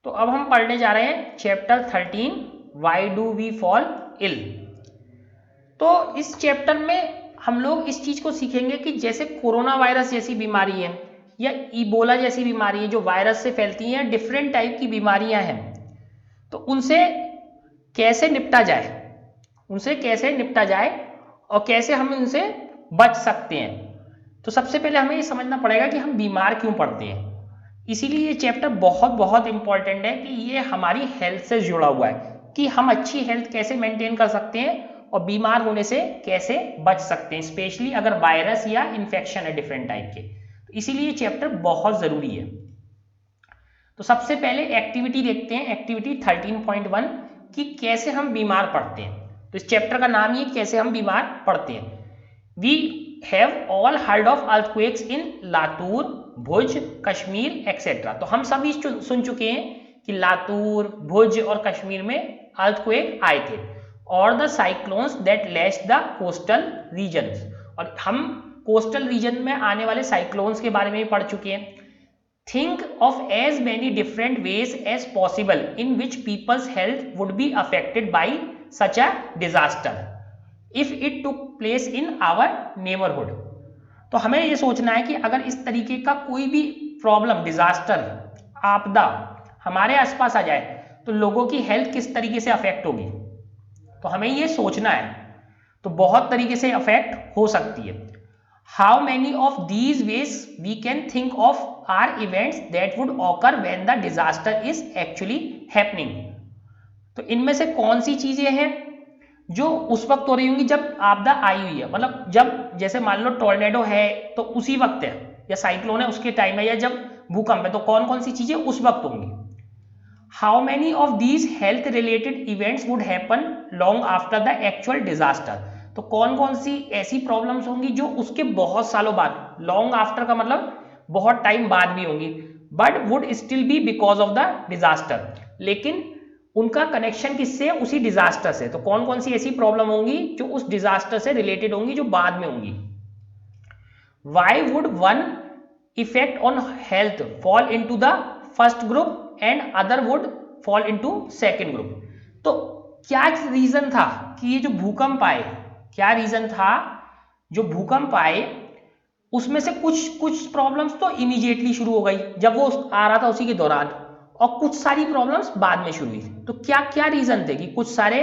तो अब हम पढ़ने जा रहे हैं chapter 13 why do we fall ill. तो इस चैप्टर में हम लोग इस चीज को सीखेंगे कि जैसे कोरोना वायरस जैसी बीमारी है या इबोला जैसी बीमारी है जो वायरस से फैलती हैं, डिफरेंट टाइप की बीमारियां हैं, तो उनसे कैसे निपटा जाए, और कैसे हम उनसे बच सकते हैं। तो सबसे पहले हमें ये समझना पड़ेगा कि हम बीमार क्यों पड़ते हैं। इसीलिए ये चैप्टर बहुत बहुत इंपॉर्टेंट है कि ये हमारी हेल्थ से जुड़ा हुआ है कि हम अच्छी हेल्थ कैसे मेंटेन कर सकते हैं और बीमार होने से कैसे बच सकते हैं, स्पेशली अगर वायरस या इन्फेक्शन है डिफरेंट टाइप के। तो इसीलिए ये चैप्टर बहुत जरूरी है। तो सबसे पहले एक्टिविटी देखते हैं, एक्टिविटी 13.1 कि कैसे हम बीमार पड़ते हैं। तो इस चैप्टर का नाम ही कैसे हम बीमार पड़ते हैं। We have all heard of earthquakes in Latur, Bhuj, Kashmir etcetera. तो हम सभी सुन चुके हैं कि लातूर, भुज और कश्मीर में अर्थक्वेक आए थे, और the cyclones that lashed the coastal regions. और हम कोस्टल रीजन में आने वाले साइक्लोन्स के बारे में भी पढ़ चुके हैं। Think of as many different ways as possible in which people's health would be affected by such a disaster if it took place in our neighborhood। तो हमें ये सोचना है कि अगर इस तरीके का कोई भी प्रॉब्लम, डिजास्टर, आपदा हमारे आसपास आ जाए तो लोगों की हेल्थ किस तरीके से अफेक्ट होगी। तो हमें ये सोचना है। तो बहुत तरीके से अफेक्ट हो सकती है। How many of these ways we can think of are events that would occur when the disaster is actually happening। तो इनमें से कौन सी चीजें हैं जो उस वक्त हो रही होंगी जब आपदा आई हुई है, मतलब जब जैसे मान लो टोर्नेडो है तो उसी वक्त है, या साइक्लोन है उसके टाइम है, या जब भूकंप है, तो कौन कौन सी चीजें उस वक्त होंगी। How many of these health related events would happen long after the actual disaster। तो कौन कौन सी ऐसी प्रॉब्लम्स होंगी जो उसके बहुत सालों बाद, लॉन्ग आफ्टर का मतलब बहुत टाइम बाद भी होंगी, but would still be because of the disaster, लेकिन उनका कनेक्शन किससे, उसी डिजास्टर से। तो कौन कौन सी ऐसी प्रॉब्लम होंगी जो उस डिजास्टर से रिलेटेड होंगी, जो बाद में होंगी। Why would one effect on health fall into the first group and other would fall into second group. तो क्या रीजन था कि ये जो भूकंप आए, क्या रीजन था जो भूकंप आए उसमें से कुछ प्रॉब्लम्स तो इमीडिएटली शुरू हो गई जब वो आ रहा था उसी के दौरान, और कुछ सारी प्रॉब्लम्स बाद में शुरू हुई। तो क्या क्या रीजन थे कि कुछ सारे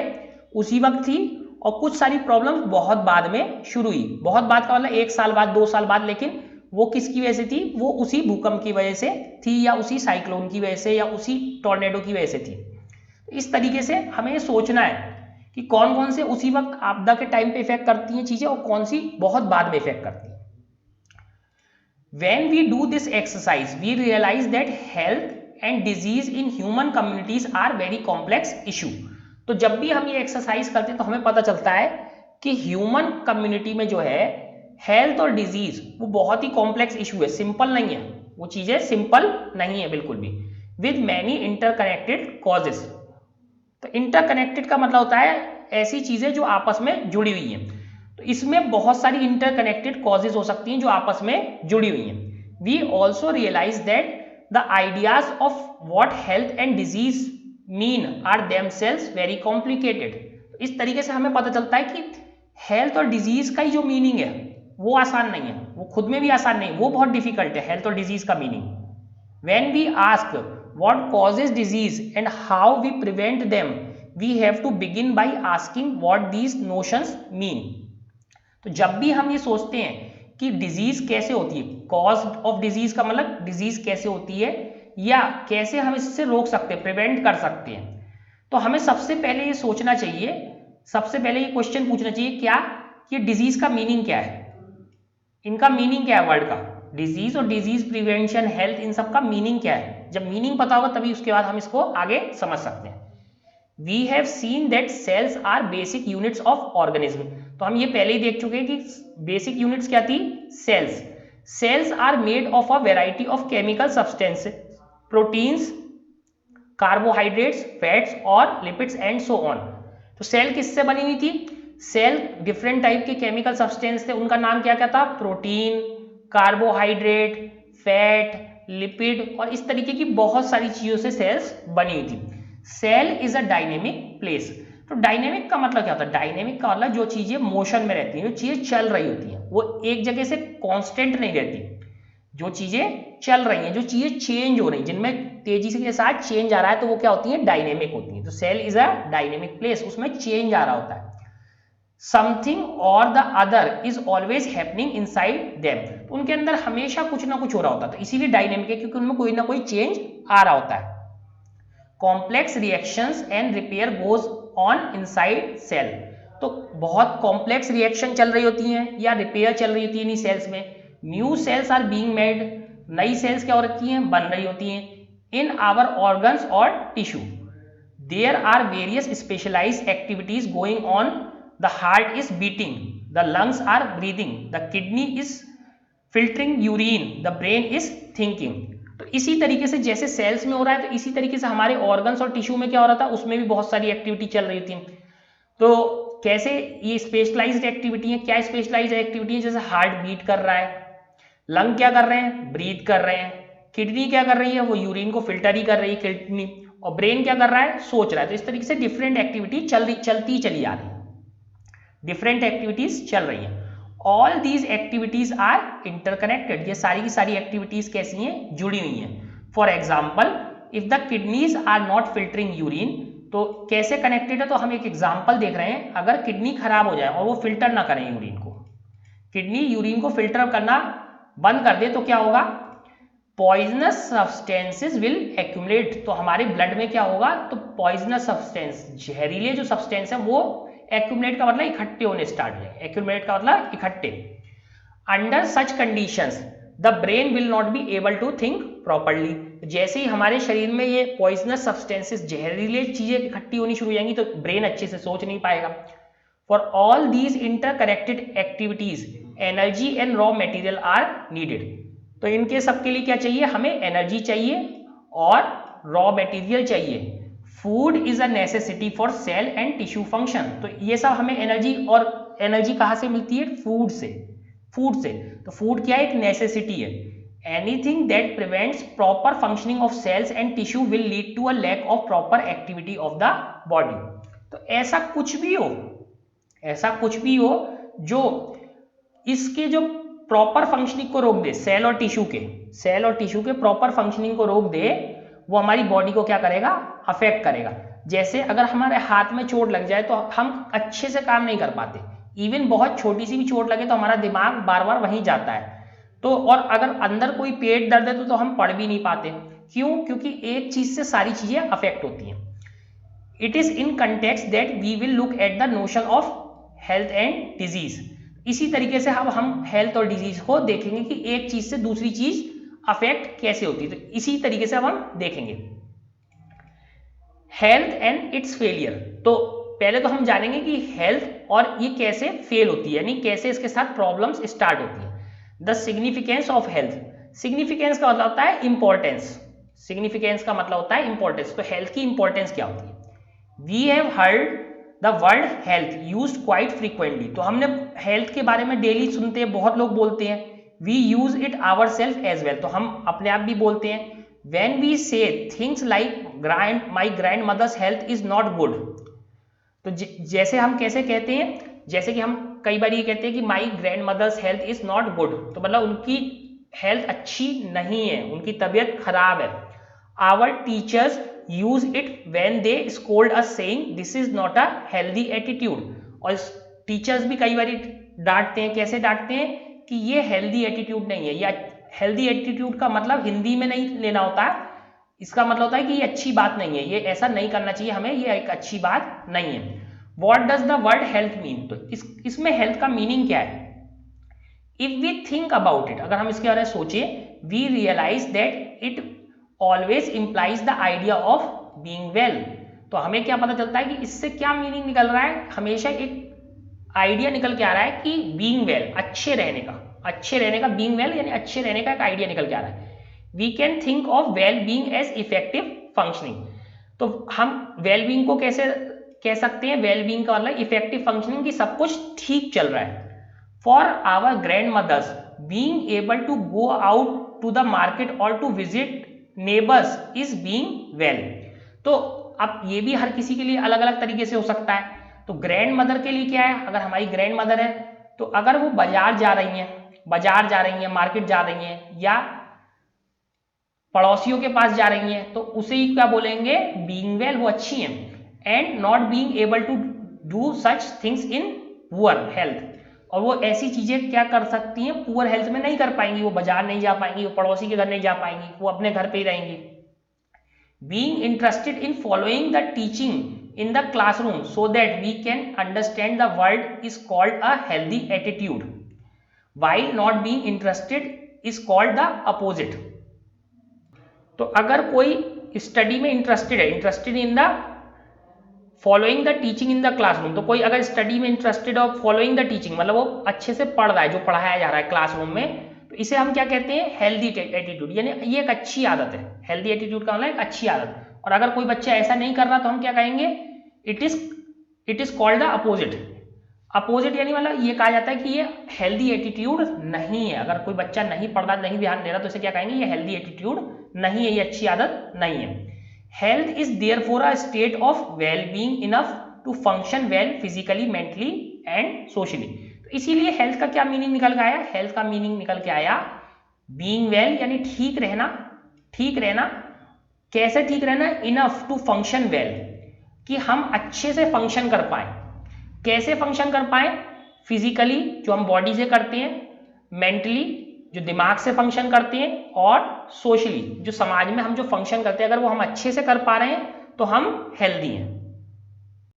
उसी वक्त थी और कुछ सारी प्रॉब्लम्स बहुत बाद में शुरू हुई। बहुत बाद का मतलब 1 साल बाद, 2 साल बाद, लेकिन वो किसकी वजह से थी, वो उसी भूकंप की वजह से थी, या उसी साइक्लोन की वजह से, या उसी टॉर्नेडो की वजह से थी। इस तरीके से हमें सोचना है कि कौन कौन से उसी वक्त आपदा के टाइम पे इफेक्ट करती हैं चीजें और कौन सी बहुत बाद में इफेक्ट करती हैं। When we do this exercise, we realize that health and disease in human communities are very complex issue। तो जब भी हम ये एक्सरसाइज करते हैं तो हमें पता चलता है कि ह्यूमन कम्युनिटी में जो है हेल्थ और डिजीज वो बहुत ही कॉम्प्लेक्स इशू है, सिंपल नहीं है, वो चीजें सिंपल नहीं है बिल्कुल भी। With many interconnected causes. तो इंटरकनेक्टेड का मतलब होता है ऐसी चीजें जो आपस में जुड़ी हुई हैं। तो इसमें बहुत सारी इंटरकनेक्टेड कॉजेज हो सकती हैं जो आपस में जुड़ी हुई हैं। We also realise that the ideas of what health and disease mean are themselves very complicated. इस तरीके से हमें पता चलता है कि हेल्थ और डिजीज का ही जो मीनिंग है वो आसान नहीं है, वो खुद में भी आसान नहीं, वो बहुत डिफिकल्ट है हेल्थ और डिजीज का meaning. When we ask what causes disease and how we prevent them, we have to begin by asking what these notions mean। तो जब भी हम ये सोचते हैं कि डिजीज कैसे होती है, कॉज ऑफ डिजीज का मतलब डिजीज कैसे होती है या कैसे हम इससे रोक सकते हैं, प्रिवेंट कर सकते हैं, तो हमें सबसे पहले ये सोचना चाहिए, सबसे पहले ये क्वेश्चन पूछना चाहिए क्या कि डिजीज का मीनिंग क्या है, इनका मीनिंग क्या है वर्ड का, डिजीज और डिजीज प्रिवेंशन, हेल्थ, इन सब का मीनिंग क्या है। जब मीनिंग पता होगा तभी उसके बाद हम इसको आगे समझ सकते हैं। We have seen that cells are basic units of organism. तो हम ये पहले ही देख चुके हैं कि बेसिक यूनिट्स क्या थी, cells. Cells are made of a variety of chemical substance, proteins, carbohydrates, fats और लिपिड्स एंड सो ऑन। तो सेल किससे बनी हुई थी, सेल डिफरेंट टाइप के केमिकल सब्सटेंस थे, उनका नाम क्या क्या था, प्रोटीन, कार्बोहाइड्रेट, फैट, लिपिड और इस तरीके की बहुत सारी चीजों से सेल्स बनी हुई थी। Cell is a dynamic place. तो डायनेमिक का मतलब क्या होता है? डायनेमिक का मतलब जो चीजें मोशन में रहती हैं, जो चीजें चल रही होती हैं, वो एक जगह से कांस्टेंट नहीं रहती। जो चीजें चल रही हैं, जो चीजें चेंज हो रही हैं, जिनमें तेजी से के साथ चेंज आ रहा है, तो वो क्या होती है? डायनेमिक होती है। तो cell is a dynamic place, उसमें चेंज आ रहा होता है। Something or the other is always happening inside them. तो उनके अंदर हमेशा कुछ ना कुछ हो रहा होता है, तो इसीलिए डायनेमिक है, क्योंकि उनमें कोई ना कोई चेंज आ रहा होता है। Complex reactions and repair goes on inside cell. तो बहुत कॉम्प्लेक्स रिएक्शन चल रही होती हैं या रिपेयर चल रही होती है इन सेल्स में। New cells are being made, नई सेल्स क्या हो रखी हैं? बन रही होती हैं। इन आवर ऑर्गन्स और tissue there are various specialised activities going on. The heart is beating, the lungs are breathing, the kidney is filtering urine, the brain is thinking. तो इसी तरीके से जैसे सेल्स में हो रहा है, तो इसी तरीके से हमारे ऑर्गन्स और टिश्यू में क्या हो रहा था? उसमें भी बहुत सारी एक्टिविटी चल रही थी। तो कैसे ये स्पेशलाइज्ड एक्टिविटी है? क्या स्पेशलाइज्ड एक्टिविटी है? जैसे हार्ट बीट कर रहा है, लंग क्या कर रहे हैं? ब्रीथ कर रहे हैं, किडनी क्या कर रही है? वो यूरिन को फिल्टर ही कर रही है किडनी, और ब्रेन क्या कर रहा है? सोच रहा है। तो इस तरीके से डिफरेंट एक्टिविटी चलती चली आ रही है, डिफरेंट एक्टिविटीज चल रही हैं। All these activities are interconnected. ये सारी की सारी एक्टिविटीज कैसी हैं? जुड़ी हुई हैं। For example, if the kidneys are not filtering urine, तो कैसे कनेक्टेड है? तो हम एक एग्जाम्पल देख रहे हैं। अगर किडनी खराब हो जाए और वो फिल्टर ना करें यूरिन को, किडनी यूरिन को फिल्टर करना बंद कर दे, तो क्या होगा? Poisonous substances will accumulate. तो हमारे ब्लड में क्या होगा? तो पॉइजनस सब्सटेंस, जहरीले जो सब्सटेंस है, वो एक्यूमुलेट का मतलब इकट्ठे होने स्टार्ट हो जाए। एक्यूमुलेट का मतलब इकट्ठे। Under such conditions the brain will not be able to think properly. जैसे ही हमारे शरीर में ये पॉइजनस सब्सटेंसेस, जहरीले चीजें इकट्ठी होनी शुरू हो जाएंगी, तो ब्रेन अच्छे से सोच नहीं पाएगा। For all these interconnected activities energy and raw material are needed. तो इनके सबके लिए क्या चाहिए? हमें एनर्जी चाहिए और रॉ मटेरियल चाहिए। Food is a necessity for sale and tissue function. तो ये सब हमें एनर्जी, और एनर्जी कहाँ से मिलती है? फूड से। फूड से। तो फूड क्या है? एक नेसेसिटी है। Anything that prevents proper functioning of cells and tissue will lead to a lack of proper activity of the body. तो ऐसा कुछ भी हो, ऐसा कुछ भी हो जो इसके जो प्रॉपर फंक्शनिंग को रोक दे, सेल और टिश्यू के प्रॉपर फंक्शनिंग को रोक दे, वो हमारी बॉडी को क्या करेगा? अफेक्ट करेगा। जैसे अगर हमारे हाथ में चोट लग जाए, तो हम अच्छे से काम नहीं कर पाते। इवन बहुत छोटी सी भी चोट लगे तो हमारा दिमाग बार बार वहीं जाता है। तो और अगर अंदर कोई पेट दर्द है, तो हम पढ़ भी नहीं पाते। क्यों? क्योंकि एक चीज से सारी चीजें अफेक्ट होती हैं। It is in context that we will look at the notion of health and disease. इसी तरीके से हम हेल्थ और डिजीज को देखेंगे कि एक चीज से दूसरी चीज अफेक्ट कैसे होती है। तो इसी तरीके से हम देखेंगे हेल्थ एंड इट्स फेलियर। तो पहले तो हम जानेंगे कि हेल्थ और ये कैसे फेल होती है, यानी कैसे इसके साथ प्रॉब्लम्स स्टार्ट होती है। The significance of health. Significance का मतलब होता है इंपॉर्टेंस। सिग्निफिकेंस का मतलब होता है इंपॉर्टेंस। तो हेल्थ की इंपॉर्टेंस क्या होती है? We have heard the word health used quite frequently. तो हमने हेल्थ के बारे में डेली सुनते हैं, बहुत लोग बोलते हैं। We use it our self as well. तो हम अपने आप भी बोलते हैं। when we say things like my grandmother's health is not good, तो जैसे हम कैसे कहते हैं? जैसे कि हम कई बार ये कहते हैं कि my grandmother's health is not good, तो मतलब उनकी हेल्थ अच्छी नहीं है, उनकी तबीयत खराब है। our teachers use it when they scold us saying this is not a healthy attitude। और टीचर्स भी कई बार डांटते हैं। कैसे डांटते हैं? कि ये हेल्दी एटीट्यूड नहीं है। या हेल्दी एटीट्यूड का मतलब हिंदी में नहीं लेना होता, इसका मतलब होता है कि ये अच्छी बात नहीं है, ये ऐसा नहीं करना चाहिए हमें, ये एक अच्छी बात नहीं है। What does the word health mean? तो इसमें हेल्थ का मीनिंग क्या है? If we think about it, अगर हम इसके बारे में सोचें, we realise that it always implies the idea of being well. तो हमें क्या पता चलता है कि इससे क्या मीनिंग निकल रहा है? हमेशा एक आइडिया निकल के आ रहा है कि बीइंग वेल, अच्छे रहने का, अच्छे रहने का, बीइंग वेल यानी अच्छे रहने का एक आइडिया निकल के आ रहा है। We can think of well being as effective functioning. तो हम वेल बीइंग को कैसे कह सकते हैं? वेल बीइंग का मतलब इफेक्टिव फंक्शनिंग, की सब कुछ ठीक चल रहा है। For our grandmothers being able to go out to the market और to visit neighbours is being well. तो अब ये भी हर किसी के लिए अलग अलग तरीके से हो सकता है। तो ग्रैंड मदर के लिए क्या है, अगर हमारी ग्रैंड मदर है तो अगर वो बाजार जा रही हैं, मार्केट जा रही हैं या पड़ोसियों के पास जा रही हैं तो उसे ही क्या बोलेंगे, बीइंग वेल, वो अच्छी हैं। And not being able to do such things in poor health, और वो ऐसी चीजें क्या कर सकती हैं, पुअर हेल्थ में नहीं कर पाएंगी, वो बाजार नहीं जा पाएंगी, वो पड़ोसी के घर नहीं जा पाएंगी, वो अपने घर पे ही रहेंगी। Being interested in following the teaching in the classroom so that we can understand the world is called a healthy attitude, while not being interested is called the opposite। तो अगर कोई स्टडी में इंटरेस्टेड है, interested in the following the teaching in the classroom, तो कोई अगर study में interested और फॉलोइंग द टीचिंग मतलब वो अच्छे से पढ़ रहा है जो पढ़ाया जा रहा है क्लासरूम में, तो इसे हम क्या कहते हैं, हेल्दी एटीट्यूड, यानी ये एक अच्छी आदत है। हेल्दी एटीट्यूड का मतलब एक अच्छी आदत। और अगर कोई बच्चा ऐसा नहीं कर रहा तो हम क्या कहेंगे, it is called the opposite. Opposite यानी मतलब ये कहा जाता है कि ये हेल्दी एटीट्यूड नहीं है। अगर कोई बच्चा नहीं पढ़ रहा, नहीं ध्यान दे रहा, तो इसे क्या कहेंगे, ये हेल्दी एटीट्यूड नहीं है, ये अच्छी आदत नहीं है। Health is therefore a state of well being enough to function well physically, mentally and socially. तो इसीलिए हेल्थ का क्या मीनिंग निकल के आया, हेल्थ का मीनिंग निकल के आया बीइंग वेल, यानी ठीक रहना। ठीक रहना कैसे, ठीक रहना, इनफ टू फंक्शन वेल, कि हम अच्छे से फंक्शन कर पाए। कैसे फंक्शन कर पाए, फिजिकली जो हम बॉडी से करते हैं, मेंटली जो दिमाग से फंक्शन करते हैं, और सोशली जो समाज में हम जो फंक्शन करते हैं, अगर वो हम अच्छे से कर पा रहे हैं तो हम हेल्दी हैं।